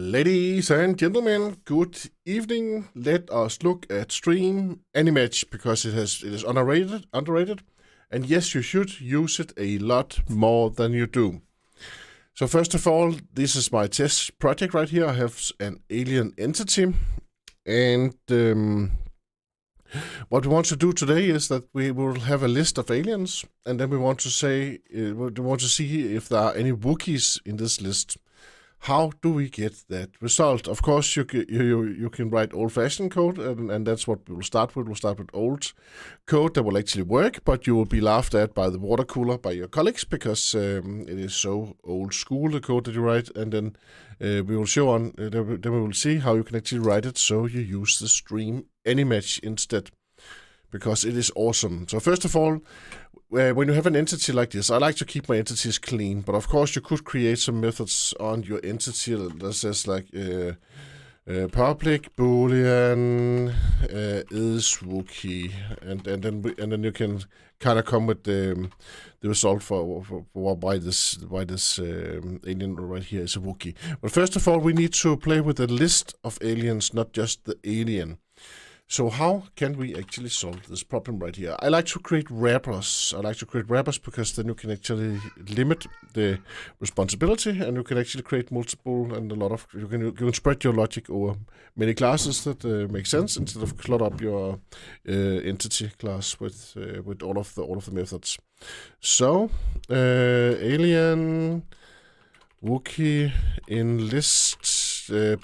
Ladies and gentlemen, good evening. Let us look at stream Anymatch because it is underrated, and yes, you should use it a lot more than you do. So first of all, this is my test project right here. I have an alien entity, and what we want to do today is that we will have a list of aliens, and then we want to see if there are any Wookiees in this list. How do we get that result? Of course, you can write old-fashioned code, and that's what we will start with. We'll start with old code that will actually work, but you will be laughed at by the water cooler by your colleagues because it is so old school, the code that you write, and then we will show on, then we will see how you can actually write it so you use the stream Anymatch instead, because it is awesome. So first of all, when you have an entity like this, I like to keep my entities clean, but of course you could create some methods on your entity that says like public boolean is Wookie, and then you can kind of come with the result for why this alien right here is a Wookie. But first of all, we need to play with a list of aliens, not just the alien. So how can we actually solve this problem right here? I like to create wrappers. Because then you can actually limit the responsibility, and you can actually create multiple and a lot of. You can spread your logic over many classes that make sense instead of clutter up your entity class with all of the methods. So alien Wookie in list.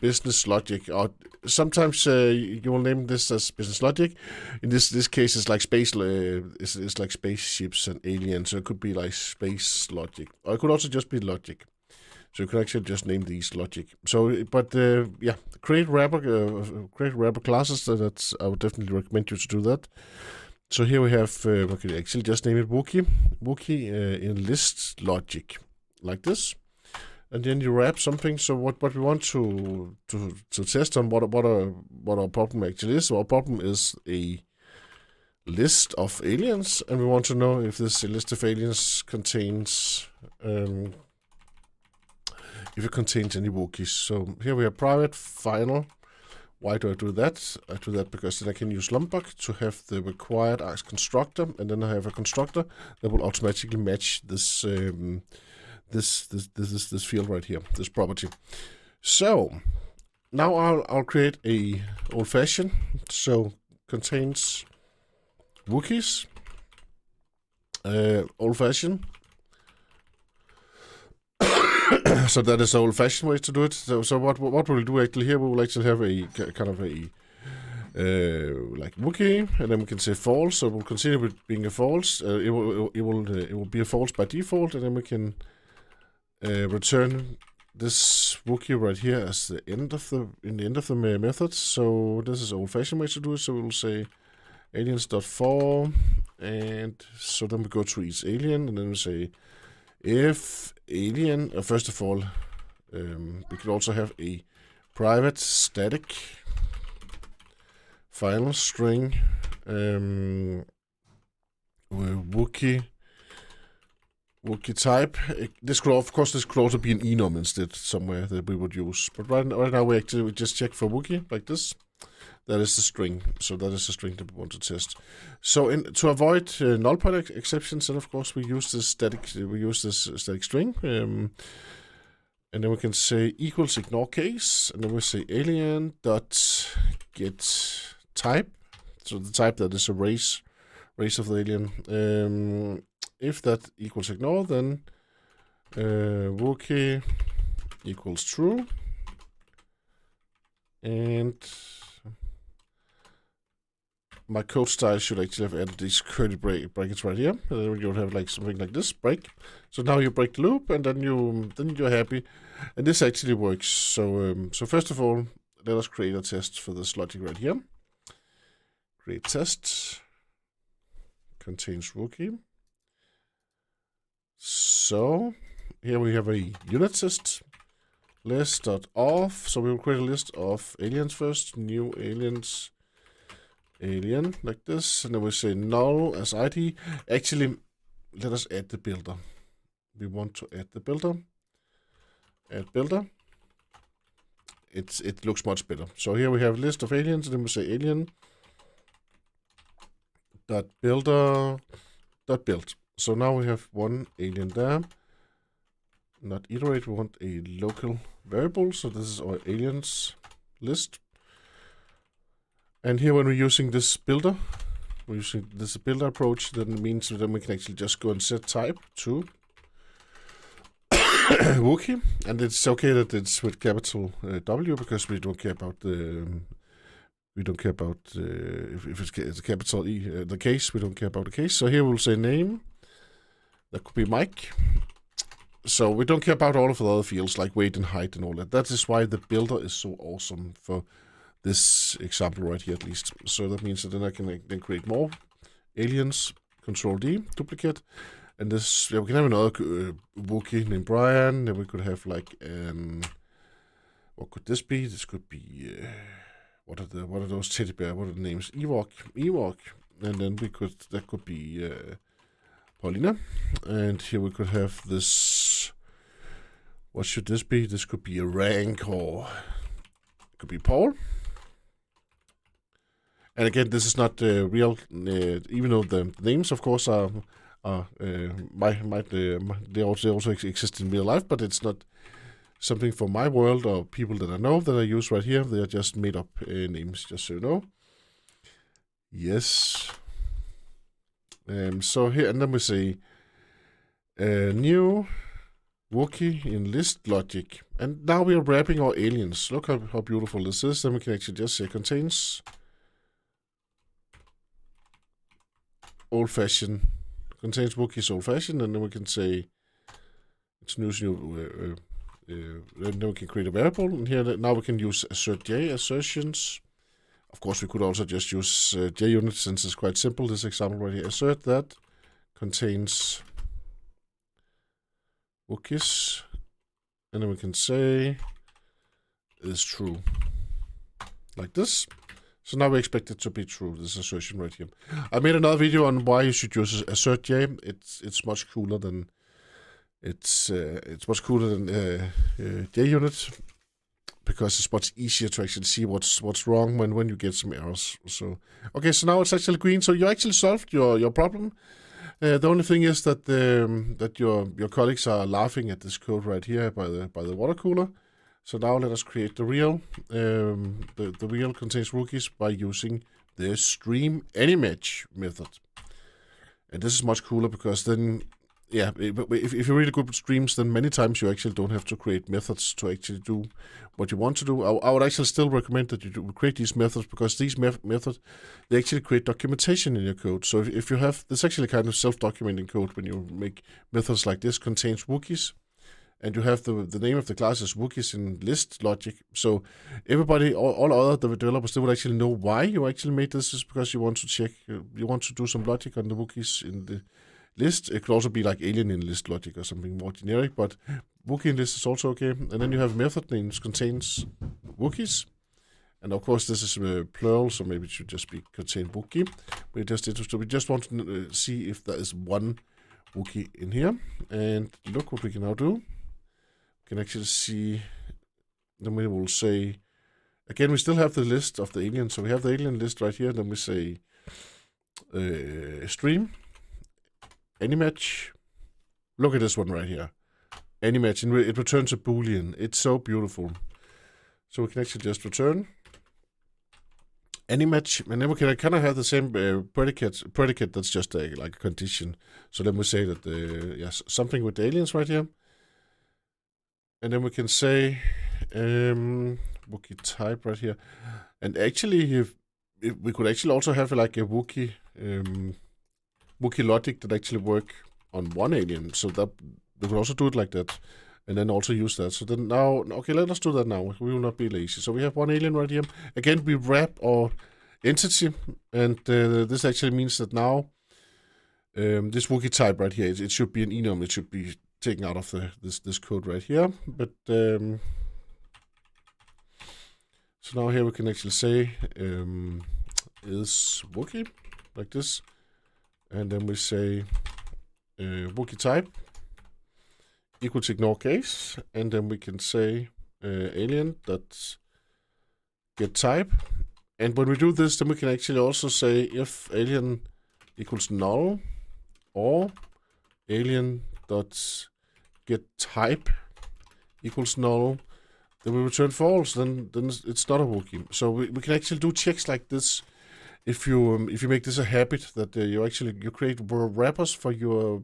Business logic, or sometimes you will name this as business logic. In this case, it's like it's like spaceships and aliens, so it could be like space logic, or it could also just be logic. So you can actually just name these logic. So, but yeah, create wrapper classes. That's I would definitely recommend you to do that. So here we have we can actually just name it Wookie in list logic, like this. And then you wrap something. So what we want to test on what our problem actually is. So our problem is a list of aliens, and we want to know if this list of aliens contains any Wookiees. So here we have private final. Why do I do that? I do that because then I can use Lombok to have the required Args constructor, and then I have a constructor that will automatically match this. This field right here, this property. So now I'll create a old-fashioned. So contains Wookiees. Old-fashioned. So that is the old-fashioned way to do it. So what we'll do actually here, we will actually have a kind of a like Wookie, and then we can say false. So we'll continue with being a false. It will be a false by default, and then we can return this Wookie right here as the end of the method. So this is old-fashioned way to do it. So we'll say aliens.for, and so then we go to each alien, and then we say if alien. First of all, we could also have a private static final string Wookie type. This could also be an enum instead, somewhere that we would use. But right now we just check for Wookie like this. That is the string. So that is the string that we want to test. So to avoid null point exceptions, then of course we use this static string, and then we can say equals ignore case, and then we say alien dot get type. So the type that is a race of the alien. If that equals ignore, then Wookie equals true, and my code style should actually have added these curly brackets right here. And then you'll have like something like this break. So now you break the loop, and then you're happy, and this actually works. So first of all, let us create a test for this logic right here. Create test contains Wookie. So here we have a unit test list.off. So we will create a list of aliens first. New aliens, alien like this, and then we say null as ID. Actually, let us add the builder. We want to add the builder. Add builder. it looks much better. So here we have a list of aliens, and then we say alien dot builder dot build. So now we have one alien there. Not iterate, we want a local variable. So this is our aliens list. And here when we're using this builder, we're using this builder approach, then it means that we can actually just go and set type to Wookie, and it's okay that it's with capital W, because we don't care about the if it's capital E, the case. We don't care about the case. So here we'll say name. That could be Mike. So we don't care about all of the other fields like weight and height and all that. That is why the builder is so awesome for this example right here, at least. So that means that then I can then create more aliens. Control D, duplicate. And this, we can have another Wookie named Brian. Then we could have like what could this be? This could be what are those teddy bear? What are the names? Ewok. And then that could be Paulina. And here we could have this. What should this be? This could be a rank, or it could be Paul. And again, this is not real, even though the names, of course, they also exist in real life, but it's not something from my world or people that I know that I use right here. They are just made up names, just so you know. Yes. So here, and then we say new Wookie in list logic. And now we are wrapping our aliens. Look how beautiful this is. Then we can actually just say contains old-fashioned. Contains Wookiees old-fashioned, and then we can say it's new. Then we can create a variable, and here now we can use assert J assertions. Of course, we could also just use JUnit, since it's quite simple. This example right here, assert that contains Wookiees, and then we can say is true, like this. So now we expect it to be true, this assertion right here. I made another video on why you should use assert J. It's much cooler than JUnit, because it's much easier to actually see what's wrong when you get some errors. So okay, so now it's actually green. So you actually solved your problem. The only thing is that that your colleagues are laughing at this code right here by the water cooler. So now let us create the real. The real contains Wookies by using the stream Anymatch method. And this is much cooler, because then, yeah, if you're really good with streams, then many times you actually don't have to create methods to actually do what you want to do. I would actually still recommend that you create these methods, because these methods, they actually create documentation in your code. So if you have, this actually kind of self-documenting code when you make methods like this, contains Wookies, and you have the name of the class is Wookies in list logic. So everybody, all other developers, they would actually know why you actually made this. Is because you want to check, you want to do some logic on the Wookies in the list. It could also be like alien in list logic or something more generic, but Wookie in list is also okay. And then you have method names contains Wookies. And of course this is plural, so maybe it should just be contain Wookie. We just want to see if there is one Wookie in here. And look what we can now do. We can actually see, then we will say, again, we still have the list of the aliens. So we have the alien list right here. Then we say stream Anymatch. Look at this one right here. Anymatch, and it returns a Boolean. It's so beautiful. So we can actually just return Anymatch, and then we can kind of have the same predicate that's just like a condition. So then we say that yes, something with the aliens right here. And then we can say Wookie type right here. And actually, if we could actually also have like a Wookie logic that actually work on one alien. So that we could also do it like that, and then also use that. So then now, okay, let us do that now. We will not be lazy. So we have one alien right here. Again, we wrap our entity, and this actually means that now this Wookie type right here, it should be an enum. It should be taken out of this code right here. But so now here we can actually say is Wookie like this, and then we say Wookie type equals ignore case, and then we can say alien that get type. And when we do this, then we can actually also say if alien equals null or alien dot get type equals null, then we return false. Then it's not a Wookiee. So we can actually do checks like this if you make this a habit that you create wrappers for your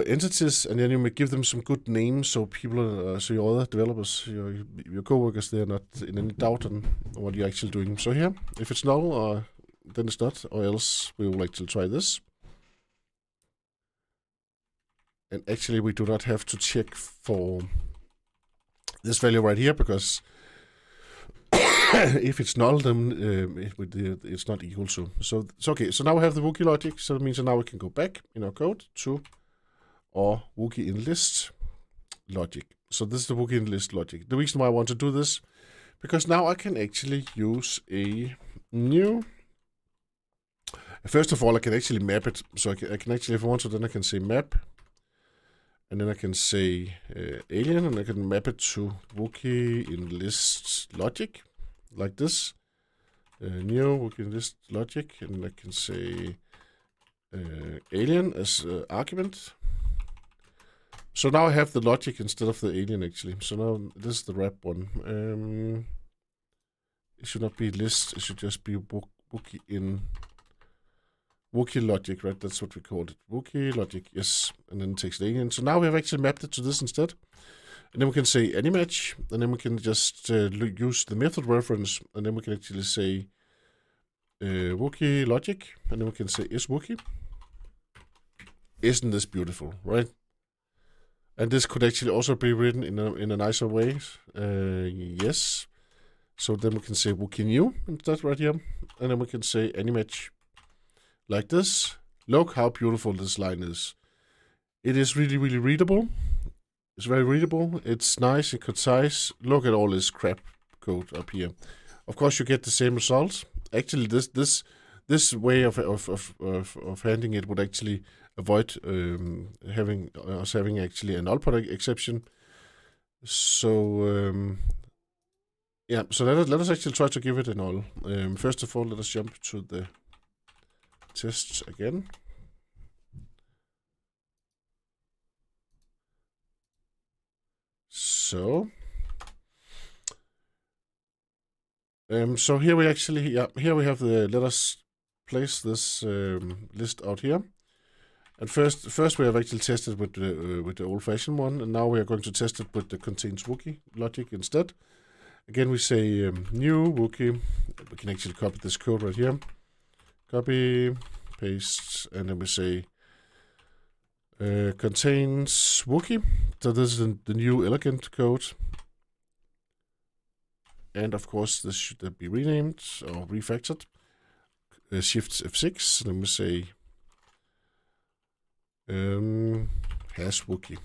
entities, and then you may give them some good names so people, so your other developers, your coworkers, they're not in any doubt on what you're actually doing. So here, if it's null, then it's not, or else we will actually try this. And actually, we do not have to check for this value right here, because if it's null, then it's not equal to. So okay. So now we have the Wookiee logic. So that means that now we can go back in our code to our Wookiee in list logic. So this is the Wookiee in list logic. The reason why I want to do this, because now I can actually use a new. First of all, I can actually map it. So I can actually, if I want to, then I can say map. And then I can say alien, and I can map it to Wookiee in list logic, like this. New Wookiee in list logic, and I can say alien as argument. So now I have the logic instead of the alien, actually. So now this is the wrap one. It should not be list, it should just be Wookiee in Wookiee logic, right? That's what we called it. Wookiee logic, yes. And then it takes the alien. So now we have actually mapped it to this instead. And then we can say Anymatch, and then we can just use the method reference, and then we can actually say Wookiee logic, and then we can say is Wookiee. Isn't this beautiful, right? And this could actually also be written in a nicer way. Yes. So then we can say Wookiee new instead right here, and then we can say Anymatch. Like this. Look how beautiful this line is. It is really, really readable. It's very readable. It's nice and concise. Look at all this crap code up here. Of course, you get the same result. Actually, this way of handling it would actually avoid having actually a null product exception. So yeah. So let us actually try to give it a null. First of all, let us jump to the tests again. So so here we actually, here we have the, let us place this list out here. And first we have actually tested with the old-fashioned one, and now we are going to test it with the contains Wookiee logic instead. Again, we say new Wookiee. We can actually copy this code right here. Copy, paste, and then we say contains Wookiee. So this is the new elegant code. And of course, this should be renamed or refactored. Shift F6, and then we say has Wookiee.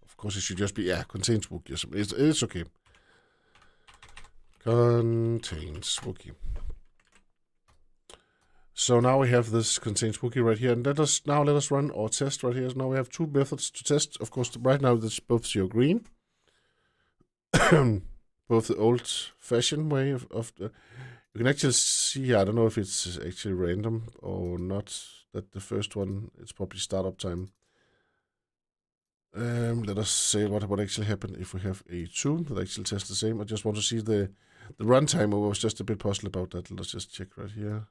Of course, it should just be, contains Wookiee or something. It's okay. Contains Wookiee. So now we have this contains Wookiee right here, and let us run our test right here. So now we have two methods to test. Of course, right now this both zero green, both the old-fashioned way of the. You can actually see. I don't know if it's actually random or not. That the first one, it's probably startup time. Let us say what actually happened if we have a 2 that actually tests the same. I just want to see the runtime. I was just a bit puzzled about that. Let's just check right here.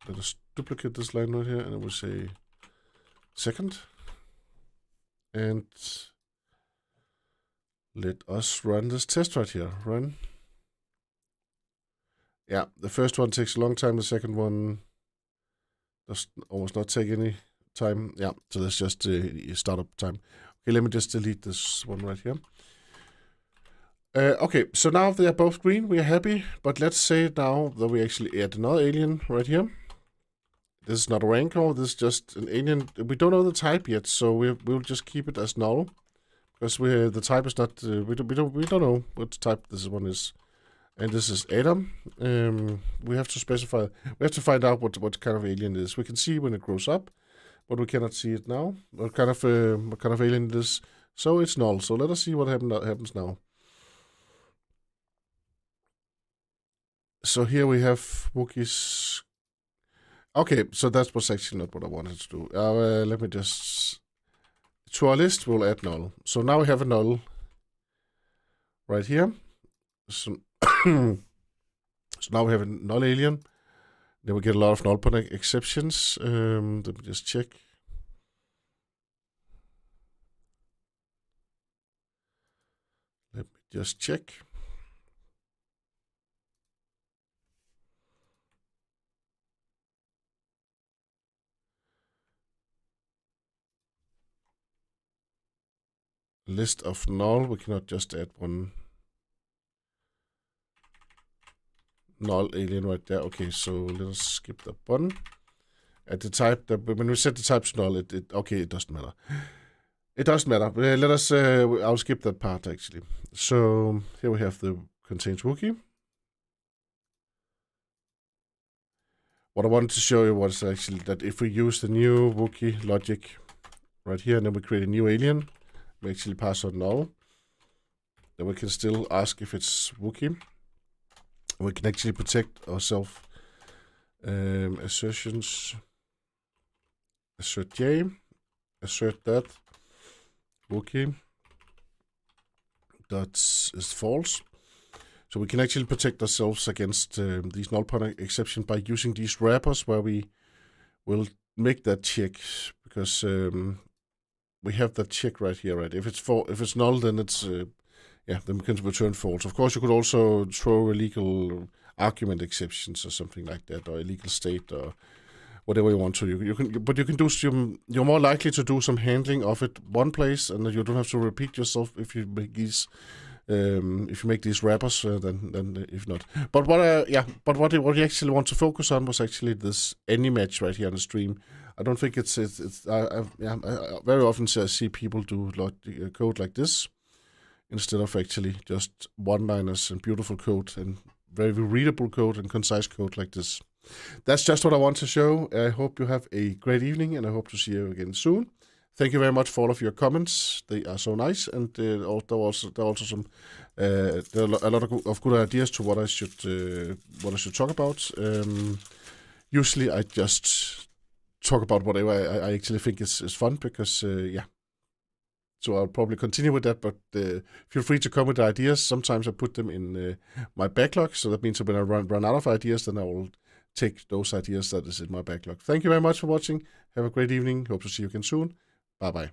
Let us duplicate this line right here, and I will say second. And let us run this test right here. Run. Yeah, the first one takes a long time. The second one does almost not take any time. Yeah, so that's just startup time. Okay, let me just delete this one right here. Okay, so now they are both green. We are happy. But let's say now that we actually add another alien right here. This is not a rancor, this is just an alien. We don't know the type yet, so we'll just keep it as null. Because the type is not, we don't know what type this one is. And this is Adam. We have to specify. We have to find out what kind of alien it is. We can see when it grows up, but we cannot see it now. What kind of alien it is? So it's null. So let us see what happens now. So here we have Wookiees. Okay, so that was actually not what I wanted to do. Let me just... To our list, we'll add null. So now we have a null right here. So, so now we have a null alien. Then we get a lot of null point exceptions. Let me just check. Let me just check. List of null. We cannot just add one null alien right there. Okay, so let us skip that one. At the type, when we set the type to null, it doesn't matter. It doesn't matter. Let us. I'll skip that part actually. So here we have the contains Wookiee. What I wanted to show you was actually that if we use the new Wookiee logic right here, and then we create a new alien, we actually pass on null. Then we can still ask if it's Wookiee. We can actually protect ourselves. Assertions. Assert J. Assert that Wookiee. That is false. So we can actually protect ourselves against these null point exceptions by using these wrappers where we will make that check, because we have that check right here, right? If it's null, then it's then we can return false. Of course, you could also throw illegal argument exceptions or something like that, or illegal state or whatever you want to. You can do. You're more likely to do some handling of it one place, and you don't have to repeat yourself if you make these. If you make these wrappers, then if not. But what you actually want to focus on was actually this Anymatch right here on the stream. I don't think it's I very often see people do code like this instead of actually just one-liners and beautiful code and very readable code and concise code like this. That's just what I want to show. I hope you have a great evening, and I hope to see you again soon. Thank you very much for all of your comments. They are so nice, and there are also some there are a lot of good ideas to what I should talk about. Usually, I just talk about whatever I actually think is fun, because So I'll probably continue with that, but feel free to come with ideas. Sometimes I put them in my backlog, so that means that when I run out of ideas, then I will take those ideas that is in my backlog. Thank you very much for watching. Have a great evening. Hope to see you again soon. Bye-bye.